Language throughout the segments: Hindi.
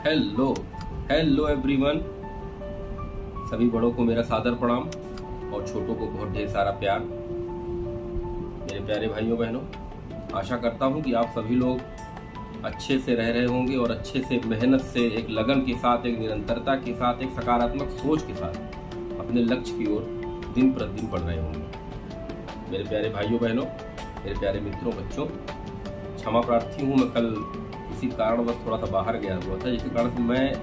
Hello hello everyone. सभी बड़ों को मेरा सादर प्रणाम और छोटों को बहुत ढेर सारा प्यार। मेरे प्यारे भाइयों बहनों, आशा करता हूं कि आप सभी लोग अच्छे से रह रहे होंगे और अच्छे से मेहनत से, एक लगन के साथ, एक निरंतरता के साथ, एक सकारात्मक सोच के साथ अपने लक्ष्य की ओर दिन प्रतिदिन बढ़ रहे होंगे। मेरे प्यारे भाइयों बहनों, मेरे प्यारे मित्रों, बच्चों, क्षमा प्रार्थी हूँ। मैं कल किसी कारणवश थोड़ा सा बाहर गया हुआ था, जिसके कारण से मैं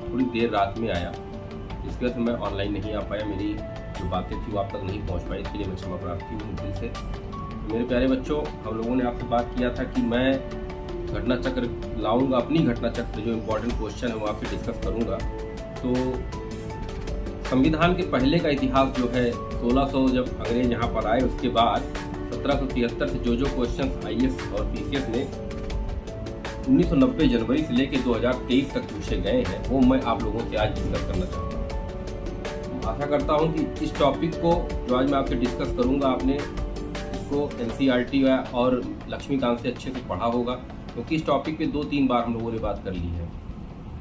थोड़ी देर रात में आया, जिसकी वजह से मैं ऑनलाइन नहीं आ पाया। मेरी जो बातें थी वो आप तक नहीं पहुंच पाई, इसके लिए मैं क्षमा प्रार्थी हूँ दिल से। मेरे प्यारे बच्चों, हम लोगों ने आपसे बात किया था कि मैं घटना चक्र लाऊंगा, अपनी घटना चक्र जो इम्पोर्टेंट क्वेश्चन है वो आपसे डिस्कस करूंगा। तो संविधान के पहले का इतिहास जो है 1600 जब अंग्रेज यहाँ पर आए, उसके बाद 1773 से जो क्वेश्चन IAS और PCS ने 1990 जनवरी से लेकर 2023 तक पूछे गए हैं, वो मैं आप लोगों से आज डिस्कस करना चाहता हूँ। आशा करता हूँ कि इस टॉपिक को जो आज मैं आपसे डिस्कस करूँगा, आपने इसको NCERT और लक्ष्मीकांत से अच्छे से पढ़ा होगा, क्योंकि इस टॉपिक पे 2-3 बार हम लोगों ने बात कर ली है।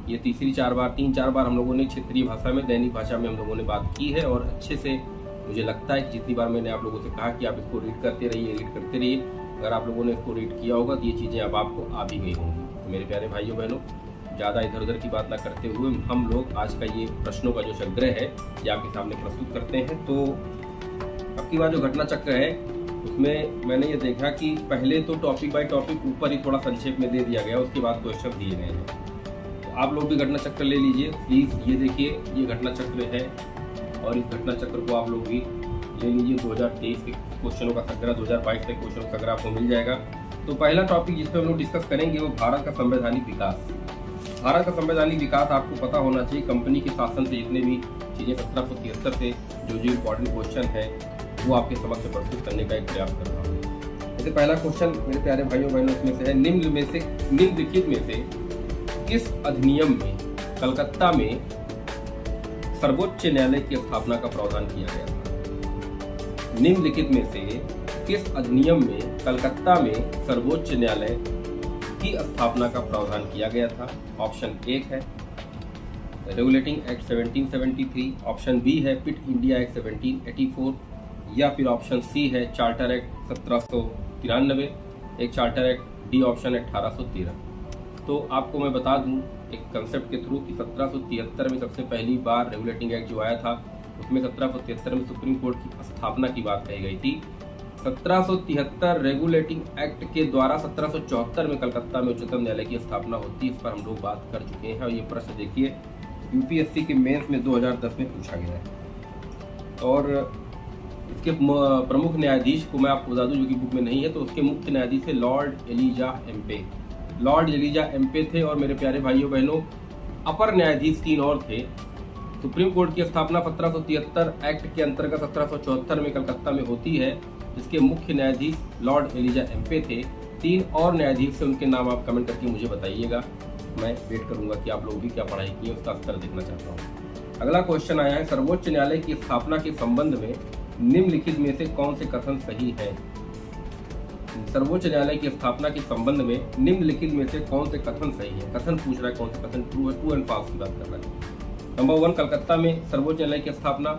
ये तीन चार बार हम लोगों ने क्षेत्रीय भाषा में, दैनिक भाषा में हम लोगों ने बात की है। और अच्छे से मुझे लगता है कि जितनी बार मैंने आप लोगों से कहा कि आप इसको रीड करते रहिए, अगर आप लोगों ने इसको रीड किया होगा तो ये चीज़ें अब आपको आ भी गई होंगी। तो मेरे प्यारे भाइयों बहनों, ज़्यादा इधर उधर की बात ना करते हुए हम लोग आज का ये प्रश्नों का जो संग्रह है ये आपके सामने प्रस्तुत करते हैं। तो अब की बार जो घटना चक्र है उसमें मैंने ये देखा कि पहले तो टॉपिक बाय टॉपिक ऊपर ही थोड़ा संक्षेप में दे दिया गया, उसके बाद क्वेश्चन दिए गए हैं। तो आप लोग भी घटना चक्र ले लीजिए प्लीज़। ये देखिए, ये घटना चक्र है और इस घटना चक्र को आप लोग भी ले लीजिए। 2023 के क्वेश्चनों का संग्रह, 2022 के क्वेश्चनों का संग्रह आपको मिल जाएगा। तो पहला टॉपिक जिस पर हम लोग डिस्कस करेंगे वो भारत का संवैधानिक विकास। भारत का संवैधानिक विकास आपको पता होना चाहिए। कंपनी के शासन से जितने भी चीज़ें 1773 से जो इम्पोर्टेंट क्वेश्चन है वो आपके समक्ष प्रस्तुत करने का एक प्रयास कर रहा हूँ। जैसे पहला क्वेश्चन मेरे प्यारे भाइयों बहनों इसमें से है, निम्नलिखित में से किस अधिनियम में कलकत्ता में सर्वोच्च न्यायालय की स्थापना का प्रावधान किया गया था? निम्नलिखित में से किस अधिनियम में कलकत्ता में सर्वोच्च न्यायालय की स्थापना का प्रावधान किया गया था? ऑप्शन 1 है रेगुलेटिंग एक्ट 1773, ऑप्शन B है पिट इंडिया एक्ट 1784, या फिर ऑप्शन C है चार्टर एक्ट 1793, एक चार्टर एक्ट, डी ऑप्शन 1813। तो आपको मैं बता दूं एक कंसेप्ट के थ्रू कि 1773 में सबसे पहली बार रेगुलेटिंग एक्ट जो आया था उसमें 1773 में सुप्रीम कोर्ट की स्थापना की बात कही गई थी। 1773 रेगुलेटिंग एक्ट के द्वारा 1774 में कलकत्ता में उच्चतम न्यायालय की स्थापना होती है। इस पर हम लोग बात कर चुके हैं और ये प्रश्न देखिए UPSC के मेंस में 2010 में पूछा गया है। और इसके प्रमुख न्यायाधीश को मैं आपको बता दूं, जो कि बुक में नहीं है, तो उसके मुख्य न्यायाधीश है Lord Elijah Impey. Lord Elijah Impey थे। और मेरे प्यारे भाइयों बहनों, अपर न्यायाधीश 3 और थे। सुप्रीम कोर्ट की स्थापना 1773 एक्ट के अंतर्गत 1774 में कलकत्ता में होती है, जिसके मुख्य न्यायाधीश लॉर्ड एलिजा एम्पे थे। 3 और न्यायाधीश से उनके नाम आप कमेंट करके मुझे बताइएगा। मैं वेट करूंगा कि आप लोग भी क्या पढ़ाई की है, उसका उत्तर देखना चाहता हूँ। अगला क्वेश्चन आया है, सर्वोच्च न्यायालय की स्थापना के संबंध में निम्नलिखित में से कौन से कथन सही है? सर्वोच्च न्यायालय की स्थापना के संबंध में निम्नलिखित में से कौन से कथन सही है? कथन पूछ रहा है, कौन से कथन ट्रू है, ट्रू एंड फॉल्स की बात कर रहा है। नंबर 1, कलकत्ता में सर्वोच्च न्यायालय की स्थापना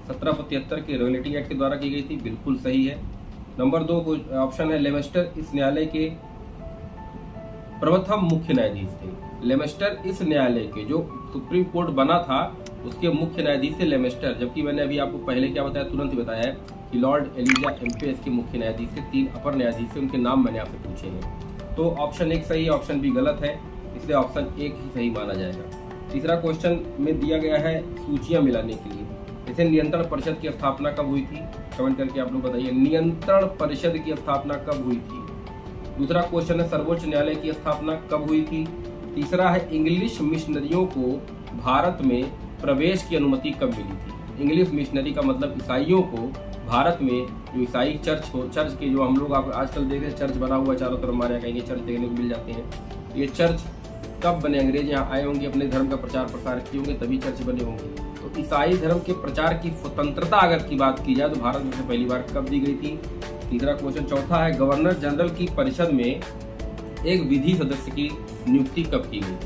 1773 के रेगुलेटिंग एक्ट के द्वारा की गई थी, बिल्कुल सही है। नंबर 2 ऑप्शन है लेमेस्टर इस न्यायालय के प्रथम मुख्य न्यायाधीश थे। लेमेस्टर इस न्यायालय के, जो सुप्रीम कोर्ट बना था उसके मुख्य न्यायाधीश थे लेमेस्टर, जबकि मैंने अभी आपको पहले क्या बताया, तुरंत ही बताया है कि लॉर्ड एलिजा एम्पे इसके मुख्य न्यायाधीश थे। 3 अपर न्यायाधीश थे, उनके नाम मैंने आपसे पूछे हैं। तो ऑप्शन 1 सही है, ऑप्शन B गलत है, इसलिए ऑप्शन 1 ही सही माना जाएगा। तीसरा क्वेश्चन में दिया गया है सूचियां मिलाने के लिए। जैसे नियंत्रण परिषद की स्थापना कब हुई थी? कमेंट करके आप लोग बताइए, नियंत्रण परिषद की स्थापना कब हुई थी? दूसरा क्वेश्चन है सर्वोच्च न्यायालय की स्थापना कब हुई थी? तीसरा है इंग्लिश मिशनरियों को भारत में प्रवेश की अनुमति कब मिली थी? इंग्लिश मिशनरी का मतलब ईसाइयों को भारत में, जो ईसाई चर्च के जो हम लोग आप आजकल देख रहे हैं, चर्च बना हुआ चारों तरफ हमारे यहाँ कहीं चर्च देखने को मिल जाते हैं। ये चर्च कब बने? अंग्रेज यहाँ आए होंगे, अपने धर्म का प्रचार प्रसार किए होंगे, तभी चर्च बने होंगे। तो ईसाई धर्म के प्रचार की स्वतंत्रता अगर की बात की जाए तो भारत में से पहली बार कब दी गई थी? तीसरा क्वेश्चन। चौथा है गवर्नर जनरल की परिषद में एक विधि सदस्य की नियुक्ति कब की गई?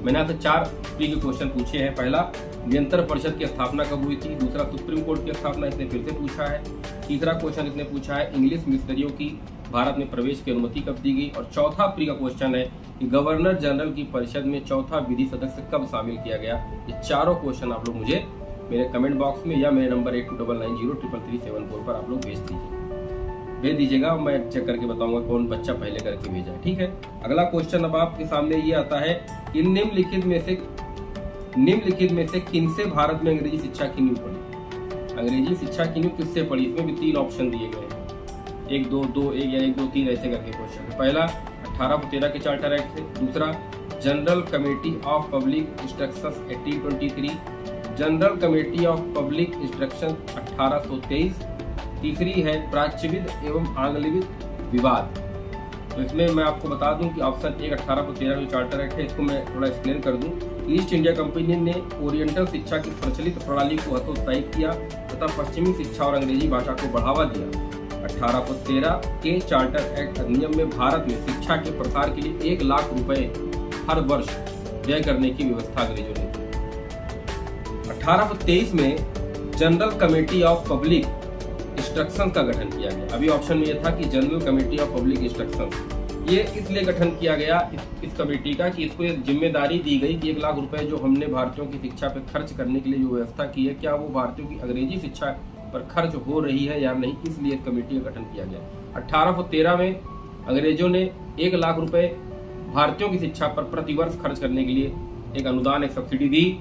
मैंने आपसे 4 प्री के क्वेश्चन पूछे हैं। पहला, नियंत्रण परिषद की स्थापना कब हुई थी? दूसरा, सुप्रीम कोर्ट की स्थापना इसने फिर से पूछा है। तीसरा क्वेश्चन इसने पूछा है इंग्लिश मिशनरियों की भारत में प्रवेश की अनुमति कब दी गई? और चौथा प्री का क्वेश्चन है कि गवर्नर जनरल की परिषद में चौथा विधि सदस्य कब शामिल किया गया? ये चारों क्वेश्चन आप लोग मुझे मेरे कमेंट बॉक्स में या मेरे नंबर 8299033374 पर आप लोग भेज दीजिएगा। मैं चेक करके बताऊंगा कौन बच्चा पहले करके भेजा है। ठीक है, अगला क्वेश्चन अब आपके सामने ये आता है कि निम्नलिखित में से किनसे भारत में अंग्रेजी शिक्षा की नींव पड़ी? अंग्रेजी शिक्षा की नींव किससे पड़ी? इसमें भी 3 ऑप्शन दिए गए हैं, 1 2 2 1 या 1 2 3 ऐसे करके क्वेश्चन है। पहला 1813 के चार्टर एक्ट से, दूसरा general committee of public instructions 1823, general committee of public instruction 1823, तीसरी है प्राच्यविद एवं आंग्लविद विवाद। तो इसमें मैं आपको बता दूं कि ऑप्शन 1 1813 जो चार्टर एक्ट है, इसको मैं थोड़ा एक्सप्लेन कर दूं। ईस्ट इंडिया कंपनी ने ओरिएंटल शिक्षा की प्रचलित प्रणाली को हतोत्साहित किया तथा पश्चिमी शिक्षा और अंग्रेजी भाषा को बढ़ावा दिया। 1813 के चार्टर एक्ट अधिनियम में भारत में शिक्षा के प्रसार के लिए 1 लाख रुपए हर वर्ष व्यय करने की व्यवस्था अंग्रेजों ने की। 1823 में general committee of public instruction का गठन किया गया। अभी ऑप्शन में यह था कि general committee of public instruction, ये इसलिए गठन किया गया इस कमेटी का कि इसको एक जिम्मेदारी दी गई कि 1 लाख रुपए जो हमने भारतीयों की शिक्षा पे खर्च करने के लिए जो व्यवस्था की है, क्या वो भारतीयों की अंग्रेजी शिक्षा पर खर्च हो रही है या नहीं, इसलिए इस कमेटी का गठन किया गया। 1813 में अंग्रेजों ने 1 लाख रुपए भारतीयों की शिक्षा पर प्रतिवर्ष खर्च करने के लिए एक अनुदान, एक सब्सिडी दी।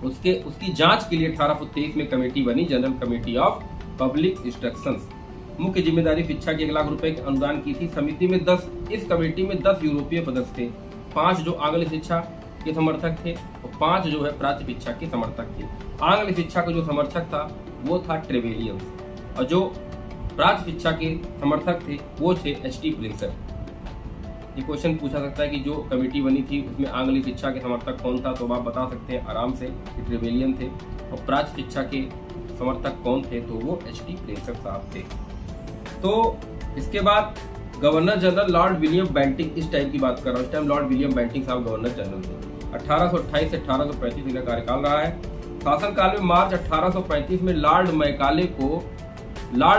उसकी जांच के लिए 1823 में कमेटी बनी, general committee of public instructions. मुख्य जिम्मेदारी शिक्षा के 1 लाख रुपए के अनुदान की थी। समिति में 10 इस कमेटी में 10 यूरोपीय सदस्य थे, 5 जो आंग्ल शिक्षा के समर्थक थे और 5 जो है प्राच्य शिक्षा के समर्थक थे। आंग्ल शिक्षा का जो समर्थक था वो था ट्रेवेलियंस और जो प्राच्य शिक्षा के समर्थक थे वो थे एच.टी. प्रिंसर। ये क्वेश्चन पूछा सकता है कि जो कमेटी बनी थी उसमें आंग्ल शिक्षा के समर्थक कौन था, तो आप बता सकते हैं आराम से कि ट्रेवेलियन थे, और प्राच्य शिक्षा के समर्थक कौन थे, तो वो एच.टी. प्रिंसर साहब थे। तो इसके बाद governor general Lord William Bentinck, इस टाइम की बात कर रहा हूँ, इस टाइम लॉर्ड विलियम बेंटिंग साहब गवर्नर जनरल थे। 1828 से 1835 का कार्यकाल रहा है। शासनकाल में मार्च 1835 में लॉर्ड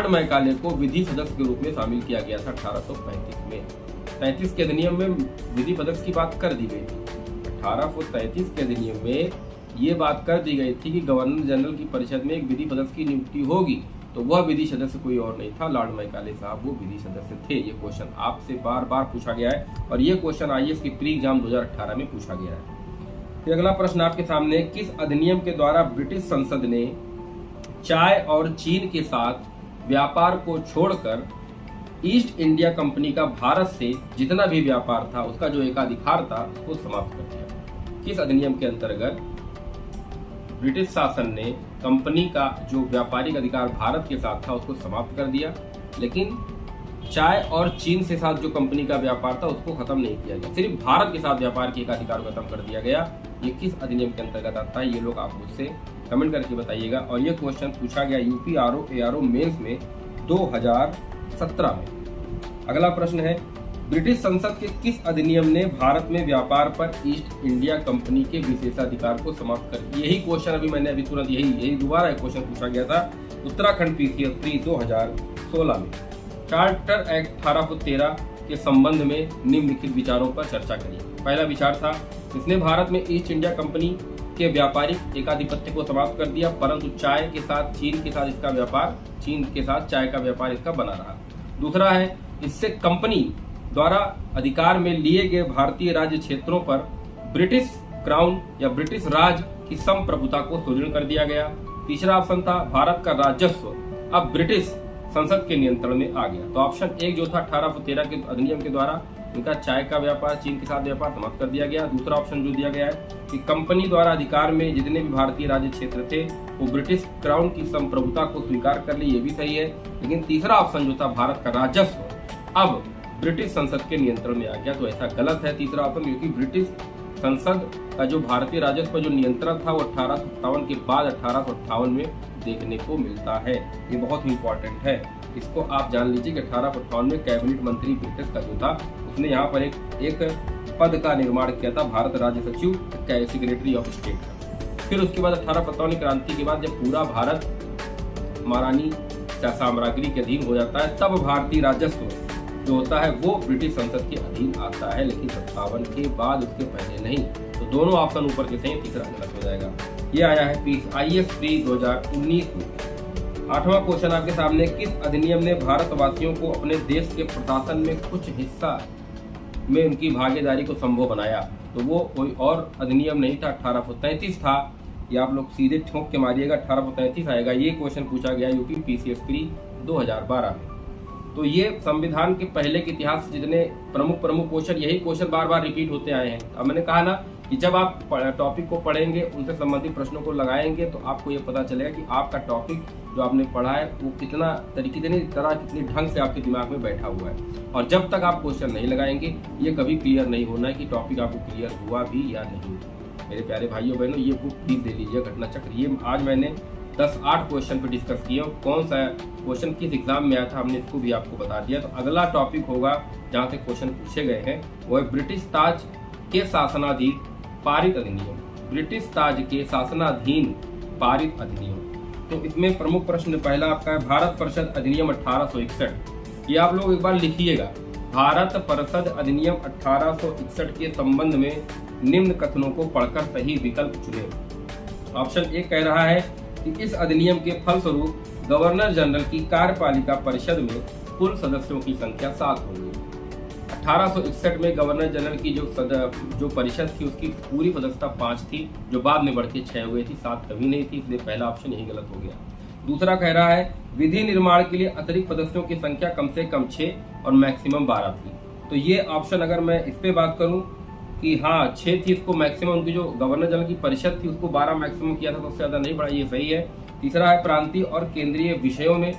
मैकाले को विधि सदस्य के रूप में शामिल किया गया था। 1835 में 33 के अधिनियम में विधि सदस्य की बात कर दी गई थी। 1833 के अधिनियम में ये बात कर दी गई थी कि गवर्नर जनरल की परिषद में एक विधि सदस्य की नियुक्ति होगी, तो वह विधि सदस्य कोई और नहीं था, लॉर्ड मैकाले साहब वो विधि सदस्य थे। ये क्वेश्चन आपसे बार बार पूछा गया है और ये क्वेश्चन आईएएस की प्री एग्जाम 2018 में पूछा गया है। फिर अगला प्रश्न आपके सामने, किस अधिनियम के द्वारा ब्रिटिश संसद ने चाय और चीन के साथ व्यापार को छोड़कर ईस्ट इंडिया कंपनी का भारत से जितना भी व्यापार था उसका जो एकाधिकार था उसको समाप्त कर दिया? किस अधिनियम के अंतर्गत ब्रिटिश शासन ने कंपनी का जो व्यापारिक अधिकार भारत के साथ था उसको समाप्त कर दिया, लेकिन चाय और चीन से साथ जो कंपनी का व्यापार था उसको खत्म नहीं किया गया, सिर्फ भारत के साथ व्यापार के एकाधिकार को खत्म कर दिया गया? ये किस अधिनियम के अंतर्गत आता है, ये लोग आप मुझसे कमेंट करके बताइएगा। और ये क्वेश्चन पूछा गया यूपी ARO मेंस में 2017 में। अगला प्रश्न है, ब्रिटिश संसद के किस अधिनियम ने भारत में व्यापार पर ईस्ट इंडिया कंपनी के विशेषाधिकार को समाप्त कर दिया? यही क्वेश्चन अभी मैंने तुरंत यही दोबारा एक क्वेश्चन पूछा गया था उत्तराखंड PCS 3 2016 में। चार्टर एक्ट 1813 के संबंध में निम्नलिखित विचारों पर चर्चा करिए। पहला विचार था, इसने भारत में ईस्ट इंडिया कंपनी के व्यापारिक एकाधिपत्य को समाप्त कर दिया, परंतु चाय के साथ चीन के साथ इसका व्यापार, चीन के साथ चाय का व्यापार इसका बना रहा। दूसरा है, इससे कंपनी द्वारा अधिकार में लिए गए भारतीय राज्य क्षेत्रों पर ब्रिटिश क्राउन या ब्रिटिश राज की संप्रभुता को सुदृढ़ कर दिया गया। तीसरा ऑप्शन था, भारत का राजस्व अब ब्रिटिश संसद के नियंत्रण में आ गया। तो ऑप्शन 1 जो था 1813 के अधिनियम के द्वारा इनका चाय का व्यापार, चीन के साथ व्यापार समाप्त कर दिया गया। दूसरा ऑप्शन जो दिया गया है कि कंपनी द्वारा अधिकार में जितने भी भारतीय राज्य क्षेत्र थे वो ब्रिटिश क्राउन की संप्रभुता को स्वीकार कर ली, ये भी सही है। लेकिन तीसरा ऑप्शन जो था, भारत का राजस्व अब ब्रिटिश संसद के नियंत्रण में आ गया, तो ऐसा गलत है तीसरा ऑप्शन, क्योंकि ब्रिटिश संसद का जो भारतीय राजस्व पर जो नियंत्रण था वो 1857 के बाद 1858 में देखने को मिलता है। ये बहुत ही इंपॉर्टेंट है। इसको आप जान लीजिए कि 1858 में कैबिनेट मंत्री ब्रिटिश का जो था उसने यहाँ पर एक पद का निर्माण किया था, भारत राज्य सचिव, सेक्रेटरी ऑफ स्टेट का। फिर उसके बाद 1857 क्रांति के बाद जब पूरा भारत महारानी साम्राज्ञी के अधीन हो जाता है, तब भारतीय राजस्व जो होता है वो ब्रिटिश संसद के अधीन आता है, लेकिन 57 के बाद, उसके पहले नहीं। तो दोनों ऑप्शन ऊपर के सही, तीसरा गलत हो जाएगा। ये आया है IAS प्री 2019 में। 8वां क्वेश्चन आपके सामने, किस अधिनियम ने भारतवासियों को अपने देश के प्रशासन में कुछ हिस्सा में उनकी भागीदारी को संभव बनाया? तो वो कोई और अधिनियम नहीं था, 1833 था। ये आप लोग सीधे ठोक के मारिएगा, 1833 आएगा। ये क्वेश्चन पूछा गया यूपी PCS प्री 2012 में। तो ये संविधान के पहले के इतिहास से जितने प्रमुख क्वेश्चन, यही क्वेश्चन बार बार रिपीट होते आए हैं। अब मैंने कहा ना कि जब आप टॉपिक को पढ़ेंगे, उनसे संबंधित प्रश्नों को लगाएंगे, तो आपको ये पता चलेगा कि आपका टॉपिक जो आपने पढ़ा है वो कितनी ढंग से आपके दिमाग में बैठा हुआ है। और जब तक आप क्वेश्चन नहीं लगाएंगे, ये कभी क्लियर नहीं होना है कि टॉपिक आपको क्लियर हुआ भी या नहीं। मेरे प्यारे भाइयों बहनों, ये बुक प्लीज दे लीजिए, घटना चक्र। ये आज मैंने 10-8 क्वेश्चन पे डिस्कस किया, कौन सा क्वेश्चन किस एग्जाम में आया था हमने इसको भी आपको बता दिया। तो अगला टॉपिक होगा जहाँ से क्वेश्चन पूछे गए हैं, वो है ब्रिटिश ताज के शासनाधीन पारित अधिनियम। ब्रिटिश ताज के शासनाधीन पारित अधिनियम। तो इसमें प्रमुख प्रश्न पहला आपका है भारत परिषद अधिनियम 1861। ये आप लोग एक बार लिखिएगा, भारत परिषद अधिनियम 1861 के संबंध में निम्न कथनों को पढ़कर सही विकल्प चुने। ऑप्शन ए कह रहा है कि इस अधिनियम के फलस्वरूप गवर्नर जनरल की कार्यपालिका परिषद में कुल सदस्यों की संख्या 7 होगी। 1861 में गवर्नर जनरल की जो परिषद थी उसकी पूरी सदस्यता 5 थी, जो बाद में बढ़ के 6 हो गई थी, 7 कभी नहीं थी, इसलिए पहला ऑप्शन यही गलत हो गया। दूसरा कह रहा है विधि निर्माण के लिए अतिरिक्त सदस्यों की संख्या कम से कम 6 और मैक्सिमम 12 थी। तो ये ऑप्शन अगर मैं इस पे बात करूं कि हाँ 6 थी, इसको मैक्सिमम, उनकी जो गवर्नर जनरल की परिषद थी उसको 12 मैक्सिमम किया था, तो उससे ज्यादा नहीं बढ़ा, ये सही है। तीसरा है प्रांतीय और केंद्रीय विषयों में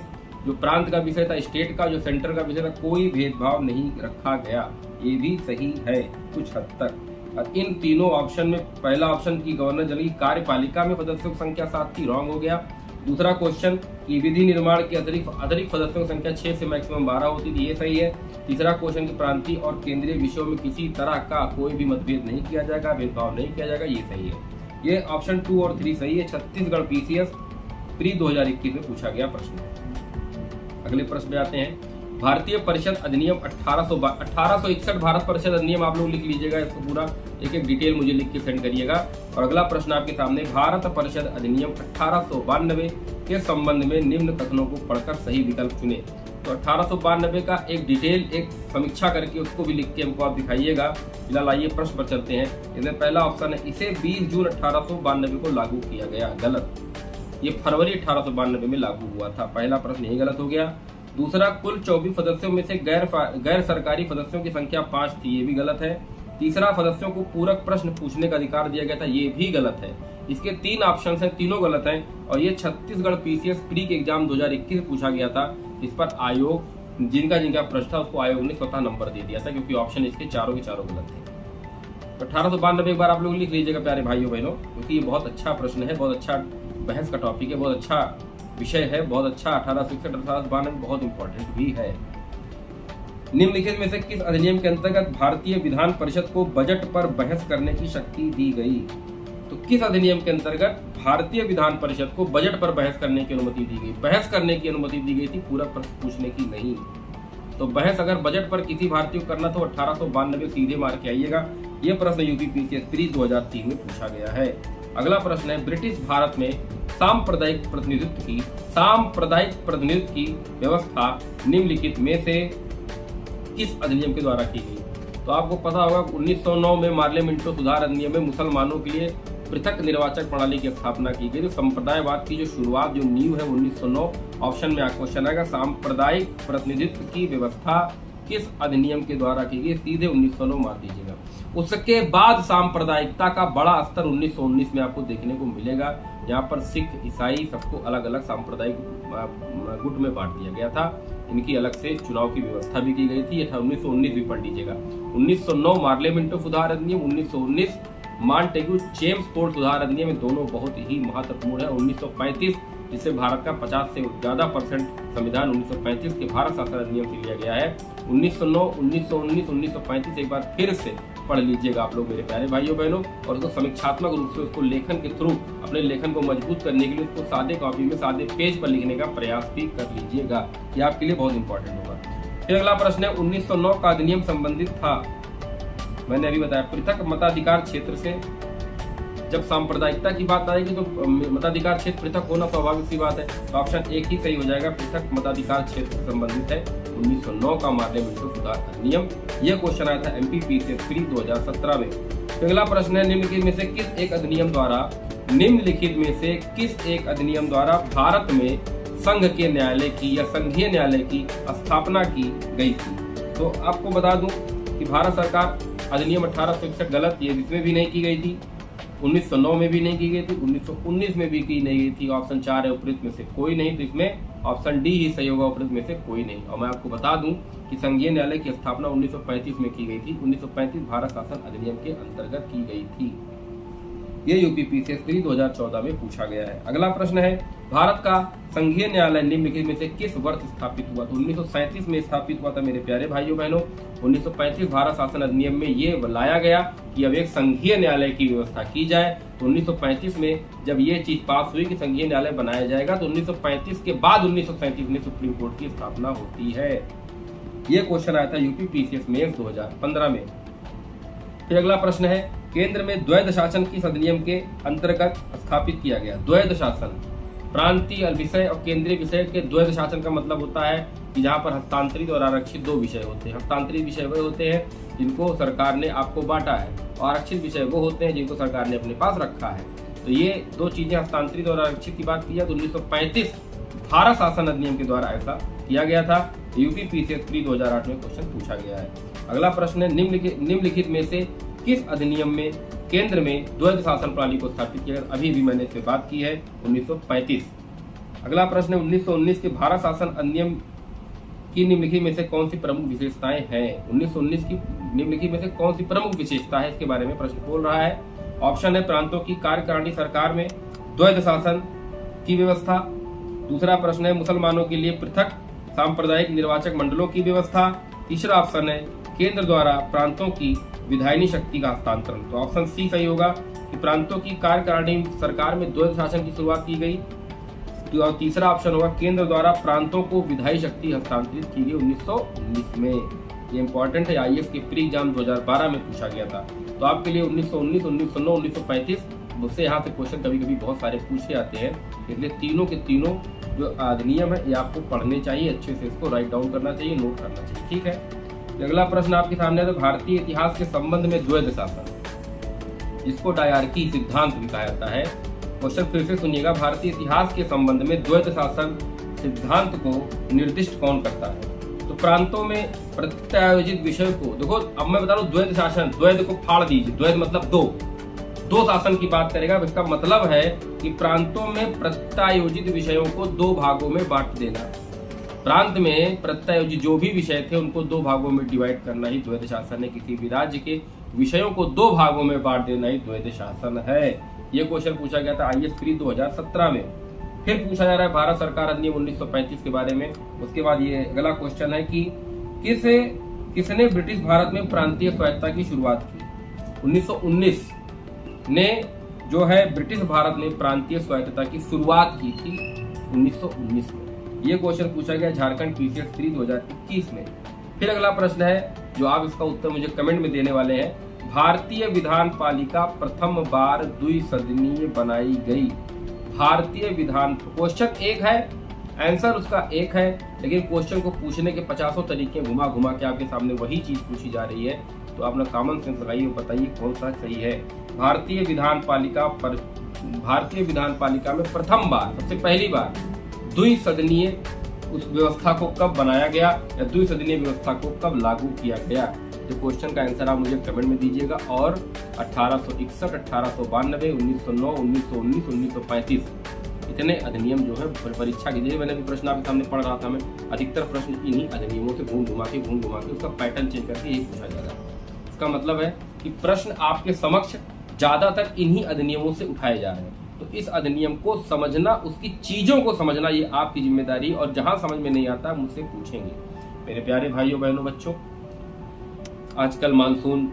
जो प्रांत का विषय था, स्टेट का जो सेंटर का विषय था, कोई भेदभाव नहीं रखा गया, ये भी सही है कुछ हद तक। और इन तीनों ऑप्शन में पहला ऑप्शन की गवर्नर जनरल की कार्यपालिका में सदस्यों की संख्या 7 थी, रॉन्ग हो गया। दूसरा क्वेश्चन की विधि निर्माण के अतिरिक्त सदस्यों की संख्या 6 से मैक्सिमम 12 होती थी, ये सही है। तीसरा क्वेश्चन की प्रांतीय और केंद्रीय विषयों में किसी तरह का कोई भी मतभेद नहीं किया जाएगा, भेदभाव नहीं किया जाएगा, ये सही है। ये ऑप्शन 2 और 3 सही है। छत्तीसगढ़ PCS प्री 2021 में पूछा गया प्रश्न। अगले प्रश्न पे आते हैं, भारतीय परिषद अधिनियम 1861 भारत परिषद अधिनियम आप लोग लिख लीजिएगा, इसको पूरा एक डिटेल मुझे लिख के सेंड करिएगा। और अगला प्रश्न आपके सामने, भारत परिषद अधिनियम 1892 के संबंध में निम्न कथनों को पढ़कर सही विकल्प चुने। तो 1892 का एक डिटेल एक समीक्षा करके उसको भी लिख के हमको आप दिखाइएगा। फिलहाल आइए प्रश्न पर चलते हैं। इसमें पहला ऑप्शन है इसे 20 जून 1892 को लागू किया गया, गलत। ये फरवरी 1892 में लागू हुआ था, पहला प्रश्न यही गलत हो गया। दूसरा, कुल 24 सदस्यों में से गैर सरकारी सदस्यों की संख्या 5 थी, ये भी गलत है। तीसरा, सदस्यों को पूरक प्रश्न पूछने का अधिकार दिया गया था, ये भी गलत है। इसके 3 ऑप्शन हैं, तीनों गलत हैं। और ये छत्तीसगढ़ PCS प्री के एग्जाम 2021 में पूछा गया था, इस पर आयोग जिनका प्रश्न था उसको आयोग ने स्वतः नंबर दे दिया था, क्योंकि ऑप्शन इसके चारों के चारों गलत थे। 1892 एक बार आप लोग लिख लीजिएगा प्यारे भाइयों बहनों, क्योंकि ये बहुत अच्छा प्रश्न है, बहुत अच्छा बहस का टॉपिक है, बहुत अच्छा विषय है, बहुत अच्छा। 1861-1892 बहुत इंपॉर्टेंट भी है। निम्नलिखित में से किस अधिनियम के अंतर्गत भारतीय विधान परिषद को बजट पर बहस करने की शक्ति दी गई? तो किस अधिनियम के अंतर्गत भारतीय विधान परिषद को बजट पर बहस करने की अनुमति दी गई? बहस करने की अनुमति दी गई थी, पूरा प्रश्न पूछने की नहीं। तो बहस अगर बजट पर किसी भारतीय को करना तो 1892 सीधे मार के आइएगा। यह प्रश्न यूपी PCS प्री 2003 में पूछा गया है। अगला प्रश्न है, ब्रिटिश भारत में सांप्रदायिक प्रतिनिधित्व की व्यवस्था निम्नलिखित में से किस अधिनियम के द्वारा की गई? तो आपको पता होगा 1909 में मार्ले मिंटो सुधार अधिनियम में मुसलमानों के लिए पृथक निर्वाचक प्रणाली की स्थापना की गई। तो संप्रदायवाद की जो शुरुआत, जो नींव है 1909, ऑप्शन में क्वेश्चन आएगा सांप्रदायिक प्रतिनिधित्व की व्यवस्था किस अधिनियम के द्वारा की गई? सीधे 1909 मार दीजिएगा। उसके बाद सांप्रदायिकता का बड़ा स्तर 1919 में आपको देखने को मिलेगा। यहाँ पर सिख ईसाई सबको अलग अलग सांप्रदायिक गुट में बांट दिया गया था। इनकी अलग से चुनाव की व्यवस्था भी की गई थी। 1919 भी पढ़ लीजिएगा। 1909 मार्ले मिंटो सुधार अधिनियम, 1919 मॉन्टेग्यू चेम्स पोर्ट सुधार अधिनियम, दोनों बहुत ही महत्वपूर्ण है। 1935 जिससे भारत का 50 से ज्यादा % संविधान 1935 के भारत शासन अधिनियम से लिया गया है। 1909, 1919, 1935 एक बार फिर से पढ़ लीजिएगा आप लोग मेरे प्यारे भाइयों बहनों, और उसको समीक्षात्मक रूप से उसको लेखन के थ्रू अपने लेखन को मजबूत करने के लिए उसको सादे कॉपी में सादे पेज पर लिखने का प्रयास भी कर लीजिएगा। यह आपके लिए बहुत इंपॉर्टेंट होगा। फिर अगला प्रश्न है, 1909 का अधिनियम संबंधित था, मैंने अभी बताया, पृथक मताधिकार क्षेत्र से। जब सांप्रदायिकता की बात आएगी तो मताधिकार क्षेत्र पृथक होना स्वाभाविक सी बात है, तो ऑप्शन एक ही सही हो जाएगा, पृथक मताधिकार क्षेत्र से संबंधित है 1909 का माननीय मिश्र सुधार अधिनियम। यह क्वेश्चन आया था MPPCS 2017 में। तो अगला प्रश्न है, निम्नलिखित में से किस एक अधिनियम द्वारा भारत में संघ के न्यायालय की या संघीय न्यायालय की स्थापना की गई थी? तो आपको बता दूं कि भारत सरकार अधिनियम 1861 गलत, ये इसमें भी नहीं की गई थी, 1909 में भी नहीं की गई थी, 1919 में भी की नहीं गई थी। ऑप्शन 4 है उपरोक्त में से कोई नहीं, तो इसमें ऑप्शन डी ही सही होगा, उपरोक्त में से कोई नहीं। और मैं आपको बता दूं कि संघीय न्यायालय की स्थापना 1935 में की गई थी, 1935 भारत शासन अधिनियम के अंतर्गत की गई थी। ये UPPCS 2014 में पूछा गया है। अगला प्रश्न है, भारत का संघीय न्यायालय निम्नलिखित में से किस वर्ष स्थापित हुआ? तो 1937 में स्थापित हुआ था मेरे प्यारे भाइयों बहनों। 1935 भारत शासन अधिनियम में ये लाया गया कि अब एक संघीय न्यायालय की व्यवस्था की जाए। तो 1935 में जब ये चीज पास हुई कि संघीय न्यायालय बनाया जाएगा, तो 1935 के बाद 1937 में सुप्रीम कोर्ट की स्थापना होती है। ये क्वेश्चन आया था UPPCS मेंस 2015 में। फिर अगला प्रश्न है, केंद्र में द्वैध शासन किस अधिनियम के अंतर्गत स्थापित किया गया? द्वैध शासन, प्रांतीय विषय और केंद्रीय विषय के द्वैध शासन का मतलब होता है कि जहाँ पर हस्तांतरित और आरक्षित दो विषय होते हैं। हस्तांतरित विषय वो होते हैं जिनको सरकार ने आपको बांटा है, और आरक्षित विषय वो होते हैं जिनको सरकार ने अपने पास रखा है। तो ये दो चीजें, हस्तांतरित और आरक्षित की बात की जाए तो 1935 भारत शासन अधिनियम के द्वारा ऐसा किया गया था। UPPCS 2008 में क्वेश्चन पूछा गया है। अगला प्रश्न है, निम्नलिखित में से किस अधिनियम में केंद्र में द्वैध शासन प्रणाली को स्थापित किया? अभी भी मैंने इस पे बात की है, 1935। अगला प्रश्न है, 1919 के भारत शासन अधिनियम की निम्नलिखित में से कौन सी प्रमुख विशेषताएं हैं? 1919 की निम्नलिखित में से कौन सी प्रमुख विशेषता है, इसके बारे में प्रश्न बोल रहा है। ऑप्शन है, प्रांतों की कार्यकारिणी सरकार में द्वैध शासन की व्यवस्था। दूसरा प्रश्न है, मुसलमानों के लिए पृथक सांप्रदायिक निर्वाचक मंडलों की व्यवस्था। तीसरा ऑप्शन है, केंद्र द्वारा प्रांतों की विधायनी शक्ति का हस्तांतरण। तो ऑप्शन सी सही होगा कि प्रांतों की कार्यकारिणी सरकार में द्वैध शासन की शुरुआत की गई। और तीसरा ऑप्शन होगा, केंद्र द्वारा प्रांतों को विधायी शक्ति हस्तांतरित की गई 1919 में। ये इंपॉर्टेंट है, IAS के प्री एग्जाम 2012 में पूछा गया था। तो आपके लिए 1919, 1909, 1935 मुझसे यहाँ से क्वेश्चन कभी कभी बहुत सारे पूछे आते हैं, इसलिए तीनों के तीनों जो अधिनियम है ये आपको पढ़ने चाहिए, अच्छे से इसको राइट डाउन करना चाहिए, नोट करना चाहिए, ठीक है। अगला प्रश्न आपके सामने है, भारतीय इतिहास के संबंध में द्वैध शासन, जिसको डायरकी सिद्धांत भी कहा जाता है। क्वेश्चन फिर से सुनिएगा, भारतीय इतिहास के संबंध में द्वैध शासन सिद्धांत को निर्दिष्ट कौन करता है? तो प्रांतों में प्रत्यायोजित विषय को, देखो अब मैं बता रहा हूँ, द्वैध शासन, द्वैध को फाड़ दीजिए, द्वैध मतलब दो शासन की बात करेगा। इसका मतलब है कि प्रांतों में प्रत्यायोजित विषयों को दो भागों में बांट देना। प्रांत में प्रत्यायोजित जो भी विषय थे उनको दो भागों में डिवाइड करना ही द्वैध शासन है। किसी भी राज्य के विषयों को दो भागों में बांट देना ही द्वैध शासन है। ये क्वेश्चन पूछा गया था IAS प्री 2017 में। फिर पूछा जा रहा है भारत सरकार अधिनियम 1935 के बारे में। उसके बाद ये अगला क्वेश्चन है कि किसने ब्रिटिश भारत में प्रांतीय स्वायत्तता की शुरुआत की? 1919 ने जो है ब्रिटिश भारत में प्रांतीय स्वायत्तता की शुरुआत की थी 1919 में। ये क्वेश्चन पूछा गया झारखंड PCS 3 2021 में। फिर अगला प्रश्न है जो आप इसका उत्तर मुझे कमेंट में देने वाले हैं, भारतीय विधान पालिका प्रथम बार द्विसदनीय बनाई गई। भारतीय विधान, क्वेश्चन एक है, आंसर उसका एक है, लेकिन क्वेश्चन को पूछने के 50 तरीके घुमा घुमा के आपके सामने वही चीज पूछी जा रही है। तो अपना कॉमन सेंस लगाइए, बताइए कौन सा सही है। भारतीय विधान पालिका में प्रथम बार, सबसे पहली बार द्विसदनीय उस व्यवस्था को कब बनाया गया या द्विसदनीय व्यवस्था को कब लागू किया गया? तो क्वेश्चन का आंसर आप मुझे कमेंट में दीजिएगा। और 1861, 1892, 1909, 1919, 1935 इतने अधिनियम जो है परीक्षा की, मैंने भी प्रश्न आपके सामने पढ़ रहा था मैं, अधिकतर प्रश्न इन्हीं अधिनियमों से घूम घुमा के उसका पैटर्न चेंज करके यही पूछा जा रहा है। इसका मतलब है कि प्रश्न आपके समक्ष ज्यादातर इन्हीं अधिनियमों से उठाए जा रहे हैं। तो इस अधिनियम को समझना, उसकी चीजों को समझना, ये आपकी जिम्मेदारी। और जहां समझ में नहीं आता मुझसे पूछेंगे। मेरे प्यारे भाइयों बहनों बच्चों, आजकल मानसून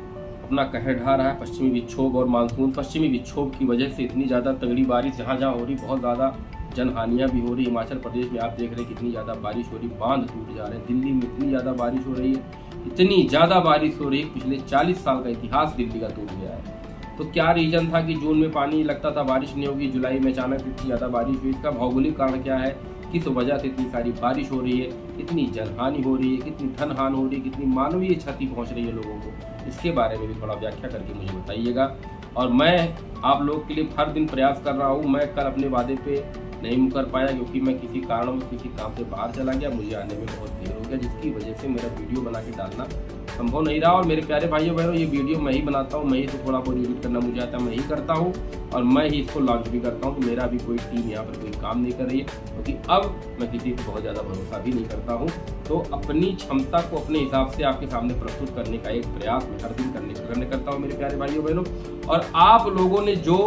अपना कहर ढा रहा है। पश्चिमी विक्षोभ और मानसून पश्चिमी विक्षोभ की वजह से इतनी ज्यादा तगड़ी बारिश जहां जहां हो रही, बहुत ज्यादा जनहानियां भी हो रही। हिमाचल प्रदेश में आप देख रहे हैं कितनी ज्यादा बारिश हो रही, बांध टूट जा रहे हैं। दिल्ली में इतनी ज्यादा बारिश हो रही है, इतनी ज्यादा बारिश हो रही है, पिछले 40 साल का इतिहास दिल्ली का टूट गया है। तो क्या रीजन था कि जून में पानी लगता था, बारिश नहीं होगी, जुलाई में अचानक इतनी ज्यादा बारिश हुई? इसका भौगोलिक कारण क्या है? किस वजह से इतनी सारी बारिश हो रही है, कितनी जनहानि हो रही है, कितनी धन हानि हो रही है, कितनी मानवीय क्षति पहुंच रही है लोगों को? इसके बारे में भी थोड़ा व्याख्या करके मुझे बताइएगा। और मैं आप लोगों के लिए हर दिन प्रयास कर रहा हूँ। मैं कल अपने वादे पे नहीं मुकर पाया क्योंकि मैं किसी कारणवश किसी काम से बाहर चला गया, मुझे आने में बहुत देर हो गया, जिसकी वजह से मेरा वीडियो बना के डालना संभव नहीं रहा। और मेरे प्यारे भाइयों बहनों, ये वीडियो मैं ही बनाता हूँ, मैं ही तो थोड़ा बहुत एडिट करना मुझे आता है, मैं ही करता हूँ और मैं ही इसको लॉन्च भी करता हूँ। तो मेरा भी कोई टीम यहाँ पर कोई काम नहीं कर रही है, क्योंकि अब मैं किसी पर बहुत ज़्यादा भरोसा भी नहीं करता हूँ। तो अपनी क्षमता को अपने हिसाब से आपके सामने प्रस्तुत करने का एक प्रयास मैं हर दिन करने करता हूँ मेरे प्यारे भाइयों बहनों। और आप लोगों ने जो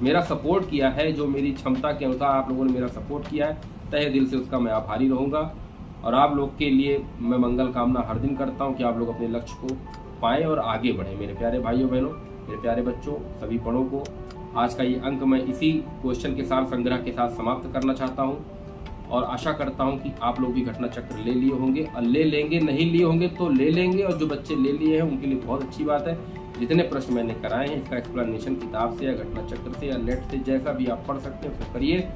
मेरा सपोर्ट किया है, जो मेरी क्षमता के अनुसार आप लोगों ने मेरा सपोर्ट किया है, तहे दिल से उसका मैं आभारी रहूँगा। और आप लोग के लिए मैं मंगल कामना हर दिन करता हूं कि आप लोग अपने लक्ष्य को पाएं और आगे बढ़ें। मेरे प्यारे भाइयों बहनों, मेरे प्यारे बच्चों, सभी बड़ों को आज का ये अंक मैं इसी क्वेश्चन के साथ संग्रह के साथ समाप्त करना चाहता हूं। और आशा करता हूं कि आप लोग भी घटना चक्र ले लिए होंगे और ले लेंगे, नहीं लिए होंगे तो ले लेंगे। और जो बच्चे ले लिए हैं उनके लिए बहुत अच्छी बात है। जितने प्रश्न मैंने कराए हैं इसका एक्सप्लेनेशन किताब से या घटना चक्र से या नेट से, जैसा भी आप पढ़ सकते हैं उसको करिए।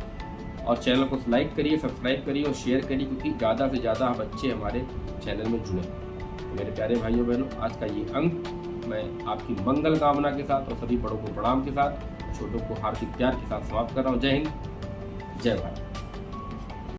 और चैनल को लाइक करिए, सब्सक्राइब करिए और शेयर करिए, क्योंकि ज़्यादा से ज़्यादा बच्चे हमारे चैनल में जुड़े। तो मेरे प्यारे भाइयों बहनों, आज का ये अंक मैं आपकी मंगल कामना के साथ और सभी बड़ों को प्रणाम के साथ, छोटों को हार्दिक प्यार के साथ समाप्त कर रहा हूँ। जय हिंद, जय भारत।